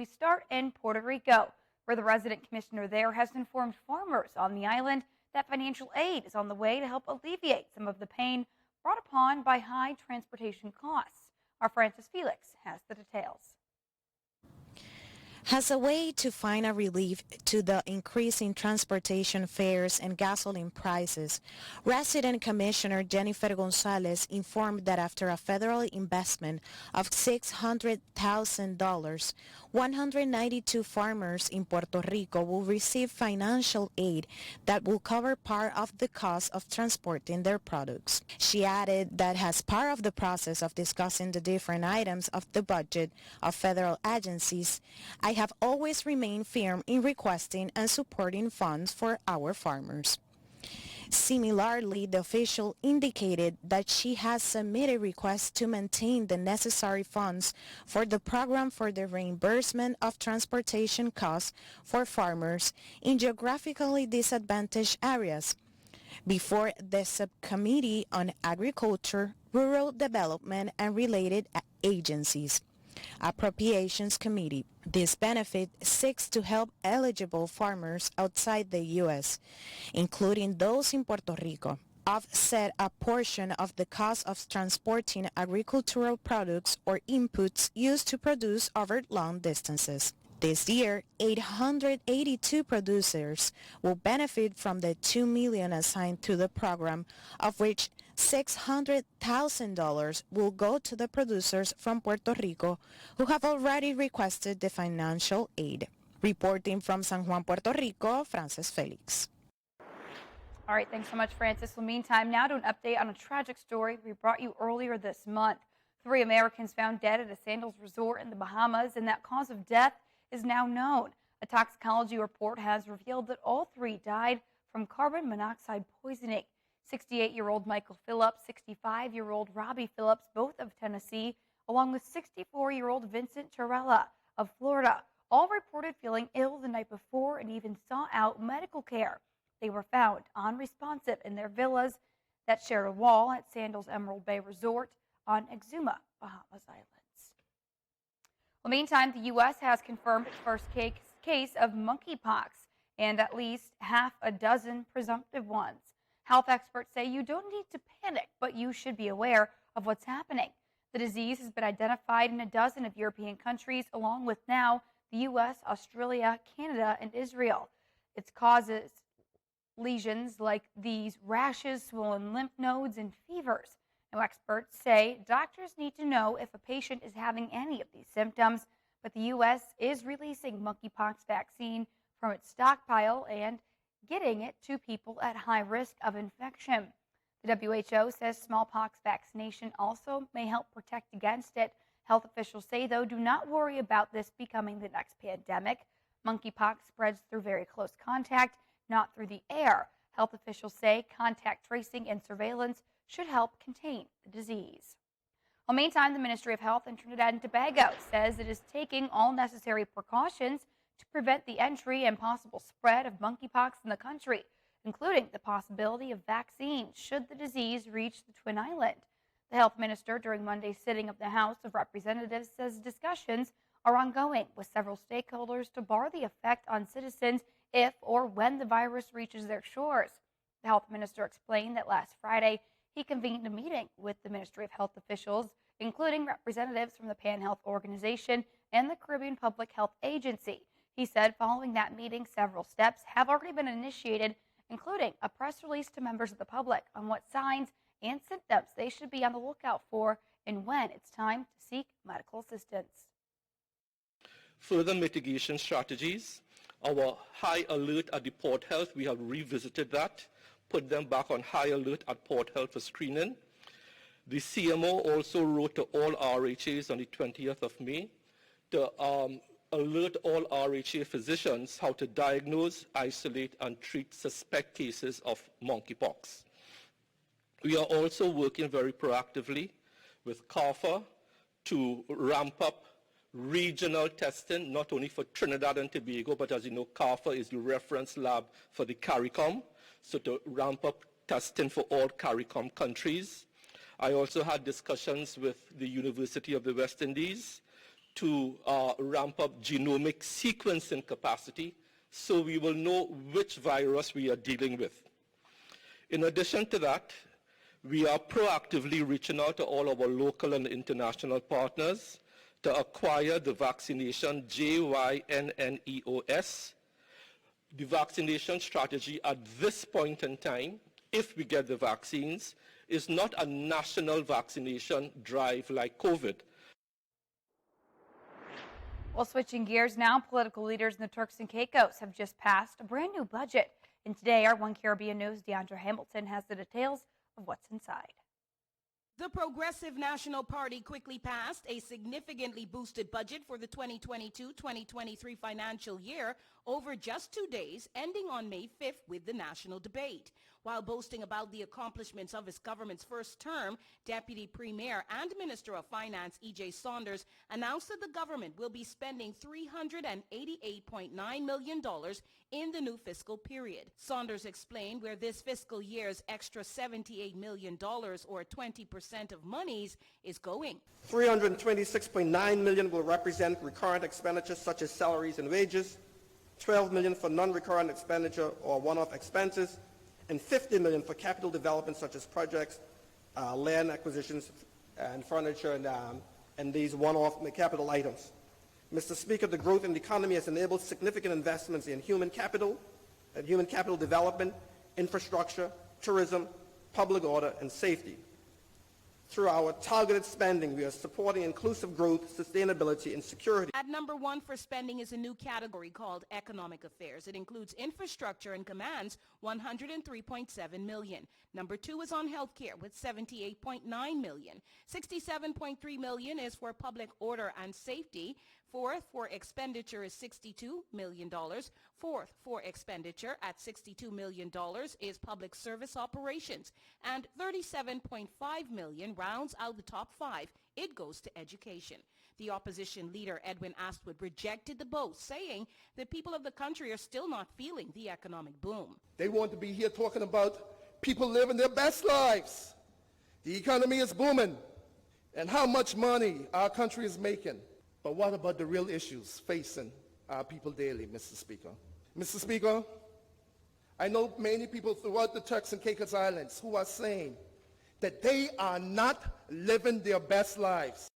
We start in Puerto Rico, where the resident commissioner there has informed farmers on the island that financial aid is on the way to help alleviate some of the pain brought upon by high transportation costs. Our Francis Felix has the details. As a way to find a relief to the increase in transportation fares and gasoline prices, resident Commissioner Jennifer Gonzalez informed that after a federal investment of $600,000, 192 farmers in Puerto Rico will receive financial aid that will cover part of the cost of transporting their products. She added that as part of the process of discussing the different items of the budget of federal agencies, I have always remained firm in requesting and supporting funds for our farmers. Similarly, the official indicated that she has submitted requests to maintain the necessary funds for the program for the reimbursement of transportation costs for farmers in geographically disadvantaged areas before the Subcommittee on Agriculture, Rural Development and Related Agencies Appropriations Committee. This benefit seeks to help eligible farmers outside the U.S., including those in Puerto Rico, offset a portion of the cost of transporting agricultural products or inputs used to produce over long distances. This year, 882 producers will benefit from the $2 million assigned to the program, of which $600,000 will go to the producers from Puerto Rico who have already requested the financial aid. Reporting from San Juan, Puerto Rico, Francis Felix. All right, thanks so much, Francis. Well, meantime, now to an update on a tragic story we brought you earlier this month. 3 Americans found dead at a Sandals Resort in the Bahamas, and that cause of death is now known. A toxicology report has revealed that all 3 died from carbon monoxide poisoning. 68-year-old Michael Phillips, 65-year-old Robbie Phillips, both of Tennessee, along with 64-year-old Vincent Torella of Florida, all reported feeling ill the night before and even sought out medical care. They were found unresponsive in their villas that shared a wall at Sandals Emerald Bay Resort on Exuma, Bahamas Islands. Well, meantime, the U.S. has confirmed its first case of monkeypox and at least half a dozen presumptive ones. Health experts say you don't need to panic, but you should be aware of what's happening. The disease has been identified in a dozen of European countries, along with now the U.S., Australia, Canada, and Israel. It causes lesions like these rashes, swollen lymph nodes, and fevers. Now, experts say doctors need to know if a patient is having any of these symptoms, but the U.S. is releasing monkeypox vaccine from its stockpile and getting it to people at high risk of infection. The WHO says smallpox vaccination also may help protect against it. Health officials say, though, do not worry about this becoming the next pandemic. Monkeypox spreads through very close contact, not through the air. Health officials say contact tracing and surveillance should help contain the disease. Well, meantime, the Ministry of Health in Trinidad and Tobago says it is taking all necessary precautions to prevent the entry and possible spread of monkeypox in the country, including the possibility of vaccines should the disease reach the Twin Island. The health minister, during Monday's sitting of the House of Representatives, says discussions are ongoing with several stakeholders to bar the effect on citizens if or when the virus reaches their shores. The health minister explained that last Friday he convened a meeting with the Ministry of Health officials, including representatives from the Pan Health Organization and the Caribbean Public Health Agency. He said following that meeting, several steps have already been initiated, including a press release to members of the public on what signs and symptoms they should be on the lookout for and when it's time to seek medical assistance. Further mitigation strategies. Our high alert at the Port Health, we have revisited that, put them back on high alert at Port Health for screening. The CMO also wrote to all RHAs on the 20th of May to alert all RHA physicians how to diagnose, isolate, and treat suspect cases of monkeypox. We are also working very proactively with CARFA to ramp up regional testing, not only for Trinidad and Tobago, but as you know, CARFA is the reference lab for the CARICOM, so to ramp up testing for all CARICOM countries. I also had discussions with the University of the West Indies to ramp up genomic sequencing capacity so we will know which virus we are dealing with. In addition to that, we are proactively reaching out to all our local and international partners to acquire the vaccination JYNNEOS. The vaccination strategy at this point in time, if we get the vaccines, is not a national vaccination drive like COVID. Well, switching gears now, political leaders in the Turks and Caicos have just passed a brand new budget. And today, our One Caribbean News' Deandra Hamilton has the details of what's inside. The Progressive National Party quickly passed a significantly boosted budget for the 2022-2023 financial year over just 2 days, ending on May 5th with the national debate. While boasting about the accomplishments of his government's first term, Deputy Premier and Minister of Finance E.J. Saunders announced that the government will be spending $388.9 million in the new fiscal period. Saunders explained where this fiscal year's extra $78 million, or 20% of monies, is going. $326.9 million will represent recurrent expenditures such as salaries and wages, $12 million for non-recurrent expenditure or one-off expenses, and $50 million for capital development such as projects, land acquisitions, and furniture, and these one-off capital items. Mr. Speaker, the growth in the economy has enabled significant investments in human capital development, infrastructure, tourism, public order, and safety. Through our targeted spending, we are supporting inclusive growth, sustainability, and security. At number 1 for spending is a new category called Economic Affairs. It includes infrastructure and commands, $103.7 million. Number 2 is on healthcare with $78.9 million. $67.3 million is for public order and safety. Fourth for expenditure is $62 million. Fourth for expenditure at $62 million is public service operations. And $37.5 million rounds out the top 5. It goes to education. The opposition leader, Edwin Astwood, rejected the boast, saying the people of the country are still not feeling the economic boom. They want to be here talking about people living their best lives. The economy is booming and how much money our country is making. But what about the real issues facing our people daily, Mr. Speaker? Mr. Speaker, I know many people throughout the Turks and Caicos Islands who are saying that they are not living their best lives.